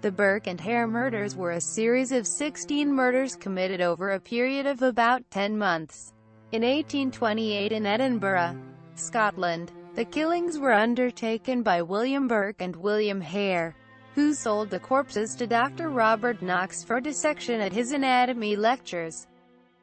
The Burke and Hare murders were a series of 16 murders committed over a period of about 10 months. In 1828 in Edinburgh, Scotland, the killings were undertaken by William Burke and William Hare, who sold the corpses to Dr. Robert Knox for dissection at his anatomy lectures.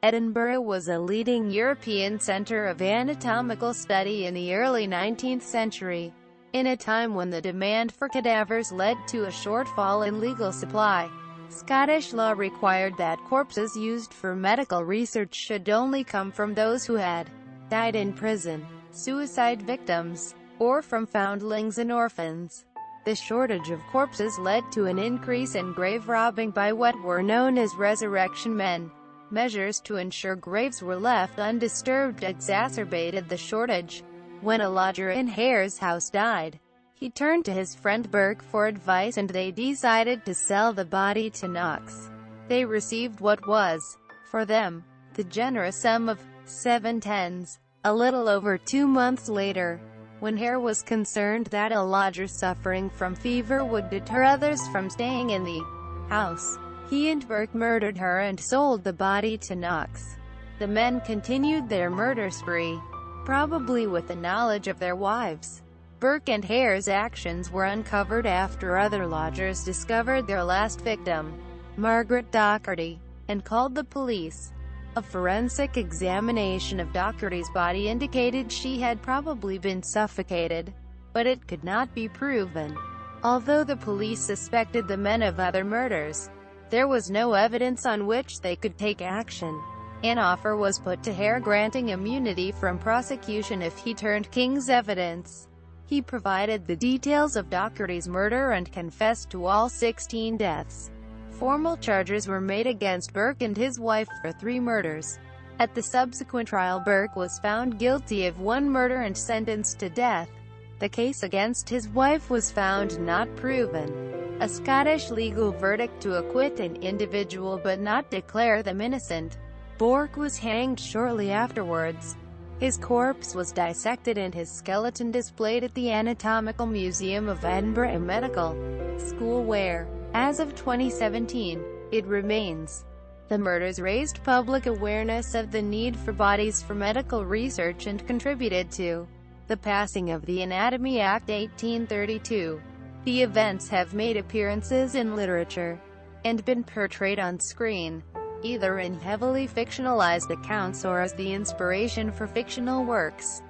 Edinburgh was a leading European centre of anatomical study in the early 19th century. In a time when the demand for cadavers led to a shortfall in legal supply, Scottish law required that corpses used for medical research should only come from those who had died in prison, suicide victims, or from foundlings and orphans. The shortage of corpses led to an increase in grave robbing by what were known as resurrection men. Measures to ensure graves were left undisturbed exacerbated the shortage. When a lodger in Hare's house died, he turned to his friend Burke for advice and they decided to sell the body to Knox. They received what was, for them, the generous sum of 7/10. A little over 2 months later, when Hare was concerned that a lodger suffering from fever would deter others from staying in the house, he and Burke murdered her and sold the body to Knox. The men continued their murder spree, probably with the knowledge of their wives. Burke and Hare's actions were uncovered after other lodgers discovered their last victim, Margaret Docherty, and called the police. A forensic examination of Docherty's body indicated she had probably been suffocated, but it could not be proven. Although the police suspected the men of other murders, there was no evidence on which they could take action. An offer was put to Hare granting immunity from prosecution if he turned King's evidence. He provided the details of Docherty's murder and confessed to all 16 deaths. Formal charges were made against Burke and his wife for 3 murders. At the subsequent trial, Burke was found guilty of 1 murder and sentenced to death. The case against his wife was found not proven. A Scottish legal verdict to acquit an individual but not declare them innocent. Burke was hanged shortly afterwards. His corpse was dissected and his skeleton displayed at the Anatomical Museum of Edinburgh Medical School where, as of 2017, it remains. The murders raised public awareness of the need for bodies for medical research and contributed to the passing of the Anatomy Act 1832. The events have made appearances in literature and been portrayed on screen, either in heavily fictionalized accounts or as the inspiration for fictional works.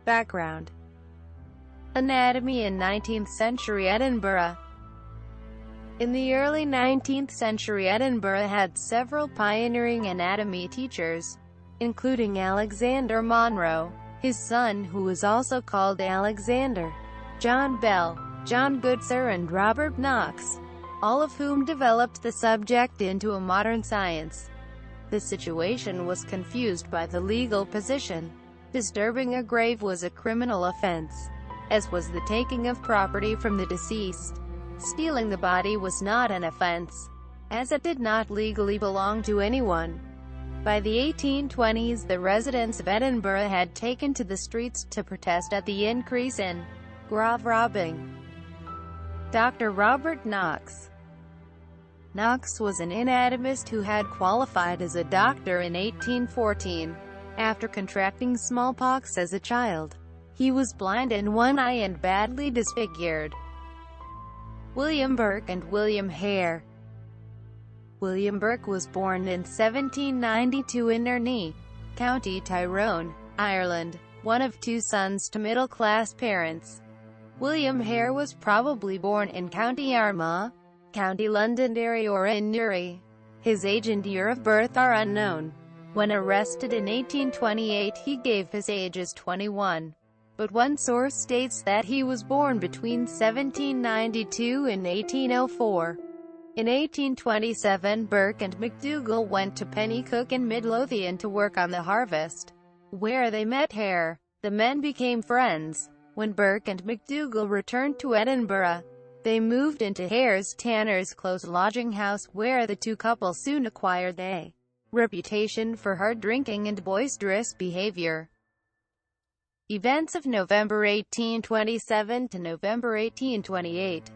Background: Anatomy in 19th century Edinburgh. In the early 19th century, Edinburgh had several pioneering anatomy teachers, including Alexander Monro, his son who was also called Alexander, John Bell, John Goodsir and Robert Knox, all of whom developed the subject into a modern science. The situation was confused by the legal position. Disturbing a grave was a criminal offense, as was the taking of property from the deceased. Stealing the body was not an offense, as it did not legally belong to anyone. By the 1820s, the residents of Edinburgh had taken to the streets to protest at the increase in grave robbing. Dr. Robert Knox. Knox was an anatomist who had qualified as a doctor in 1814. After contracting smallpox as a child, he was blind in one eye and badly disfigured. William Burke and William Hare. William Burke was born in 1792 in Nerney, County Tyrone, Ireland, one of 2 sons to middle-class parents. William Hare was probably born in County Armagh, County Londonderry or in Newry. His age and year of birth are unknown. When arrested in 1828 he gave his age as 21. But one source states that he was born between 1792 and 1804. In 1827, Burke and MacDougall went to Pennycook in Midlothian to work on the harvest, where they met Hare. The men became friends. When Burke and MacDougall returned to Edinburgh, they moved into Hare's Tanner's Close lodging house, where the 2 couples soon acquired a reputation for hard drinking and boisterous behavior. Events of November 1827 to November 1828.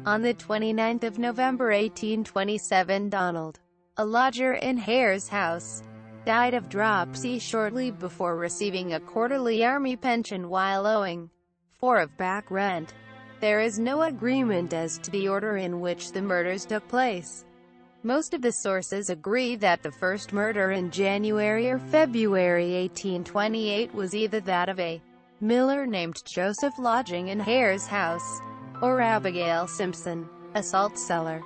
On the 29th of November 1827, Donald, a lodger in Hare's house, died of dropsy shortly before receiving a quarterly army pension while owing $4 of back rent. There is no agreement as to the order in which the murders took place. Most of the sources agree that the first murder in January or February 1828 was either that of a miller named Joseph lodging in Hare's house, or Abigail Simpson, a salt seller.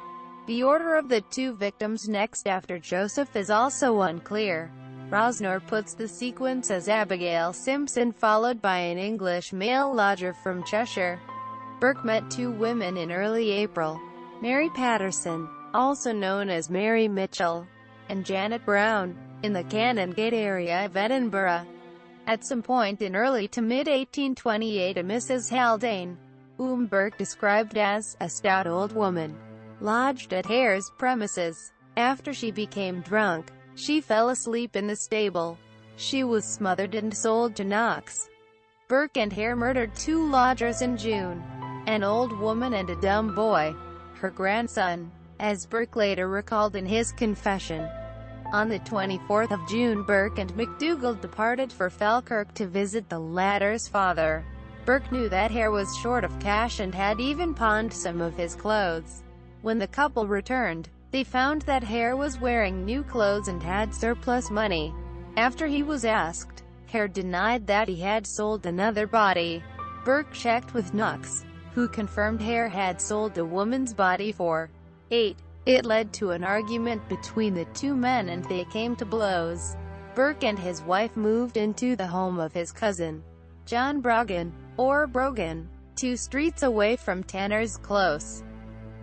The order of the two victims next after Joseph is also unclear. Rosner puts the sequence as Abigail Simpson followed by an English male lodger from Cheshire. Burke met two women in early April, Mary Patterson, also known as Mary Mitchell, and Janet Brown, in the Canongate area of Edinburgh. At some point in early to mid-1828, a Mrs. Haldane, whom Burke described as a stout old woman, lodged at Hare's premises. After she became drunk, she fell asleep in the stable. She was smothered and sold to Knox. Burke and Hare murdered two lodgers in June, an old woman and a dumb boy, her grandson, as Burke later recalled in his confession. On the 24th of June, Burke and MacDougall departed for Falkirk to visit the latter's father. Burke knew that Hare was short of cash and had even pawned some of his clothes. When the couple returned, they found that Hare was wearing new clothes and had surplus money. After he was asked, Hare denied that he had sold another body. Burke checked with Knox, who confirmed Hare had sold a woman's body for $8. It led to an argument between the two men and they came to blows. Burke and his wife moved into the home of his cousin, John Brogan, or Brogan, 2 streets away from Tanner's Close.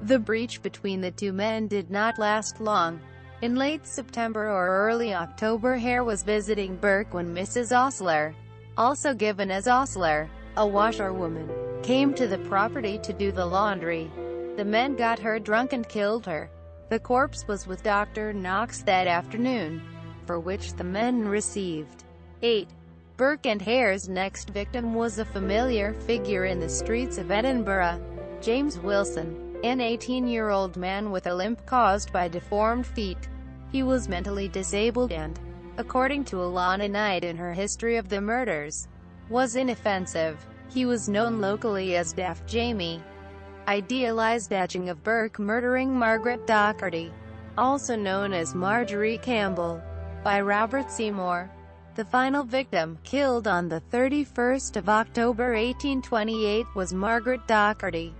The breach between the two men did not last long. In late September or early October, Hare was visiting Burke when Mrs. Ostler, also given as Ostler, a washerwoman, came to the property to do the laundry. The men got her drunk and killed her. The corpse was with Dr. Knox that afternoon, for which the men received $8. Burke and Hare's next victim was a familiar figure in the streets of Edinburgh, James Wilson, an 18-year-old man with a limp caused by deformed feet. He was mentally disabled and, according to Alana Knight in her history of the murders, was inoffensive. He was known locally as Daft Jamie. Idealized etching of Burke murdering Margaret Docherty, also known as Marjorie Campbell, by Robert Seymour. The final victim, killed on the 31st of October 1828, was Margaret Docherty.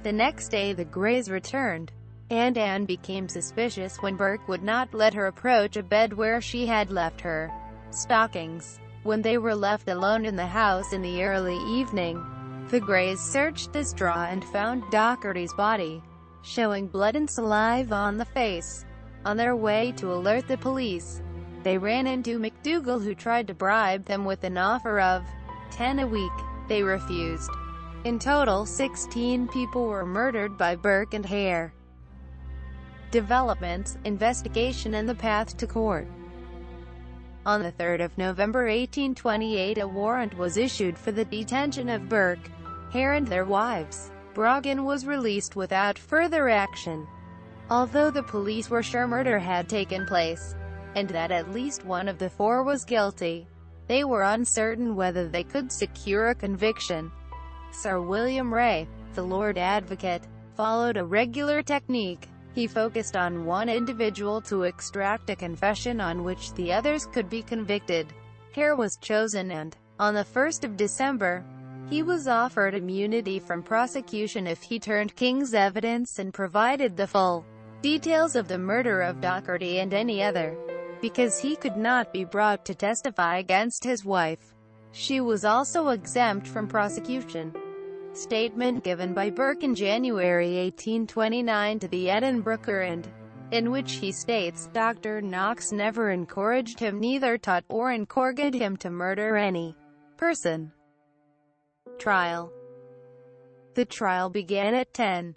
The next day the Greys returned, and Anne became suspicious when Burke would not let her approach a bed where she had left her stockings. When they were left alone in the house in the early evening, the Greys searched the straw and found Docherty's body, showing blood and saliva on the face. On their way to alert the police, they ran into MacDougall, who tried to bribe them with an offer of $10 a week. They refused. In total, 16 people were murdered by Burke and Hare. Developments, investigation and the path to court. On the 3rd of November 1828, a warrant was issued for the detention of Burke, Hare and their wives. Brogan was released without further action. Although the police were sure murder had taken place, and that at least one of the 4 was guilty, they were uncertain whether they could secure a conviction. Sir William Ray, the Lord Advocate, followed a regular technique. He focused on one individual to extract a confession on which the others could be convicted. Hare was chosen and, on the 1st of December, he was offered immunity from prosecution if he turned King's evidence and provided the full details of the murder of Docherty and any other, because he could not be brought to testify against his wife. She was also exempt from prosecution. Statement given by Burke in January 1829 to the Edinburgh Courant, in which he states, Dr. Knox never encouraged him, neither taught or encouraged him to murder any person. Trial. The trial began at 10:00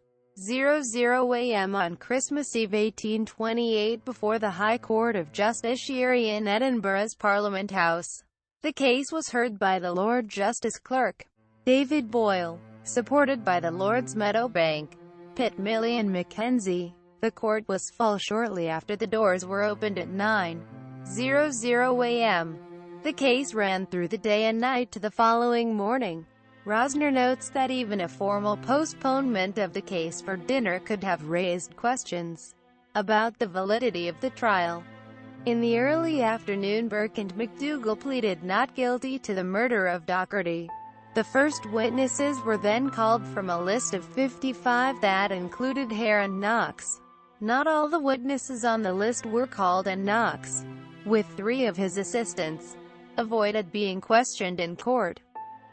a.m. on Christmas Eve 1828 before the High Court of Justiciary in Edinburgh's Parliament House. The case was heard by the Lord Justice Clerk, David Boyle, supported by the Lords Meadowbank, Pitt, Milley and Mackenzie. The court was full shortly after the doors were opened at 9:00 a.m. The case ran through the day and night to the following morning. Rosner notes that even a formal postponement of the case for dinner could have raised questions about the validity of the trial. In the early afternoon, Burke and McDougal pleaded not guilty to the murder of Doherty. The first witnesses were then called from a list of 55 that included Hare and Knox. Not all the witnesses on the list were called, and Knox, with 3 of his assistants, avoided being questioned in court.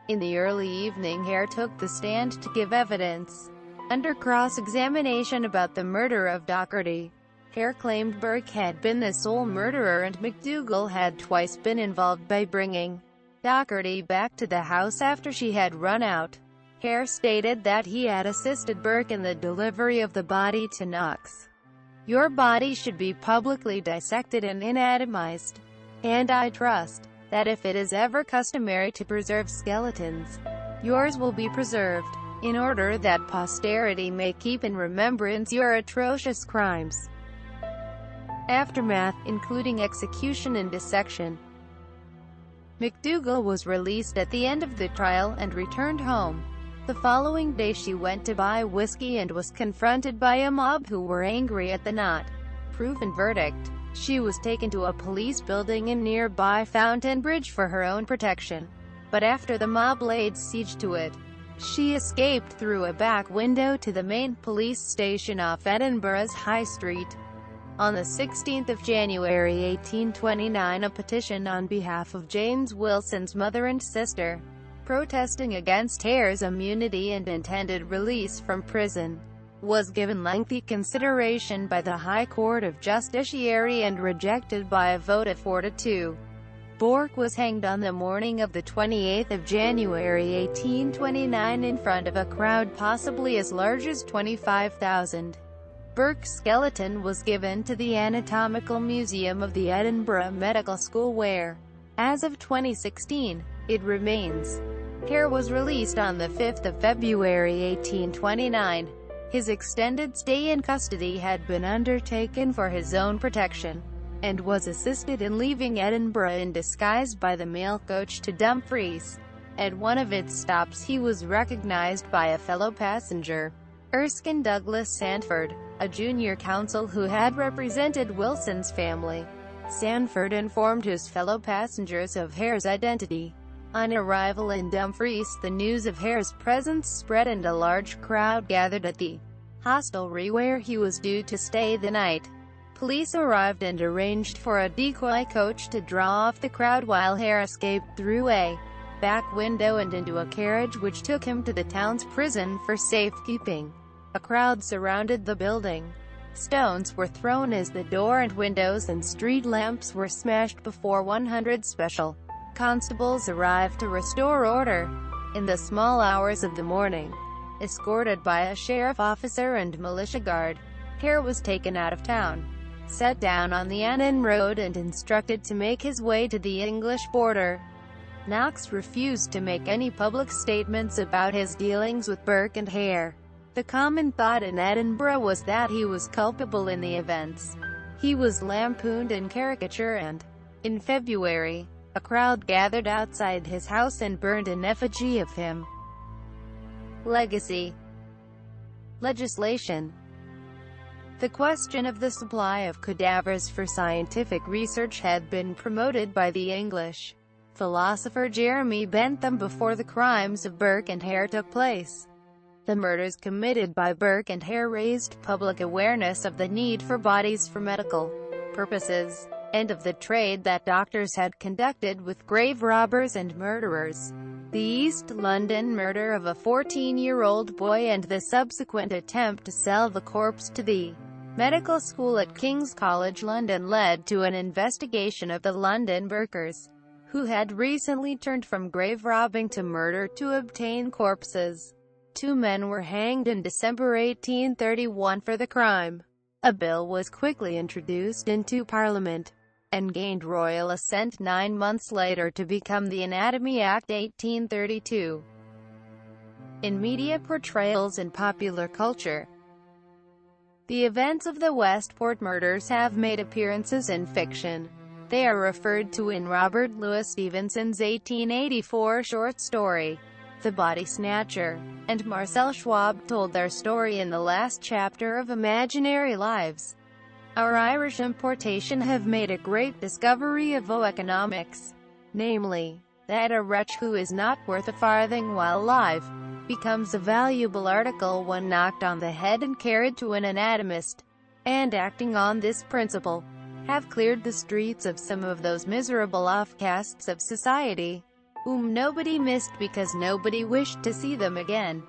In the early evening, Hare took the stand to give evidence under cross-examination about the murder of Doherty. Hare claimed Burke had been the sole murderer and McDougal had twice been involved by bringing Doherty back to the house after she had run out. Hare stated that he had assisted Burke in the delivery of the body to Knox. "Your body should be publicly dissected and anatomized, and I trust that if it is ever customary to preserve skeletons, yours will be preserved, in order that posterity may keep in remembrance your atrocious crimes." Aftermath, including execution and dissection. McDougal was released at the end of the trial and returned home. The following day she went to buy whiskey and was confronted by a mob who were angry at the not-proven verdict. She was taken to a police building in nearby Fountain Bridge for her own protection. But after the mob laid siege to it, she escaped through a back window to the main police station off Edinburgh's High Street. On the 16th of January 1829, a petition on behalf of James Wilson's mother and sister, protesting against Hare's immunity and intended release from prison, was given lengthy consideration by the High Court of Justiciary and rejected by a vote of 4-2. Burke was hanged on the morning of the 28th of January 1829 in front of a crowd possibly as large as 25,000. Burke's skeleton was given to the Anatomical Museum of the Edinburgh Medical School where, as of 2016, it remains. Hare was released on the 5th of February 1829. His extended stay in custody had been undertaken for his own protection, and was assisted in leaving Edinburgh in disguise by the mail coach to Dumfries. At one of its stops he was recognized by a fellow passenger, Erskine Douglas Sanford, a junior counsel who had represented Wilson's family. Sanford informed his fellow passengers of Hare's identity. On arrival in Dumfries, the news of Hare's presence spread and a large crowd gathered at the hostelry where he was due to stay the night. Police arrived and arranged for a decoy coach to draw off the crowd while Hare escaped through a back window and into a carriage which took him to the town's prison for safekeeping. A crowd surrounded the building. Stones were thrown as the door and windows and street lamps were smashed before 100 special constables arrived to restore order. In the small hours of the morning, escorted by a sheriff officer and militia guard, Hare was taken out of town, set down on the Annan Road and instructed to make his way to the English border. Knox refused to make any public statements about his dealings with Burke and Hare. The common thought in Edinburgh was that he was culpable in the events. He was lampooned in caricature and, in February, a crowd gathered outside his house and burned an effigy of him. Legacy. Legislation. The question of the supply of cadavers for scientific research had been promoted by the English philosopher Jeremy Bentham before the crimes of Burke and Hare took place. The murders committed by Burke and Hare raised public awareness of the need for bodies for medical purposes, and of the trade that doctors had conducted with grave robbers and murderers. The East London murder of a 14-year-old boy and the subsequent attempt to sell the corpse to the medical school at King's College London led to an investigation of the London Burkers, who had recently turned from grave robbing to murder to obtain corpses. 2 men were hanged in December 1831 for the crime. A bill was quickly introduced into Parliament, and gained royal assent 9 months later to become the Anatomy Act 1832. In media portrayals and popular culture, The events of the Westport murders have made appearances in fiction. They are referred to in Robert Louis Stevenson's 1884 short story, The Body Snatcher, and Marcel Schwab told their story in the last chapter of Imaginary Lives. Our Irish importation have made a great discovery of economics, namely, that a wretch who is not worth a farthing while alive, becomes a valuable article when knocked on the head and carried to an anatomist, and acting on this principle, have cleared the streets of some of those miserable offcasts of society, whom nobody missed because nobody wished to see them again.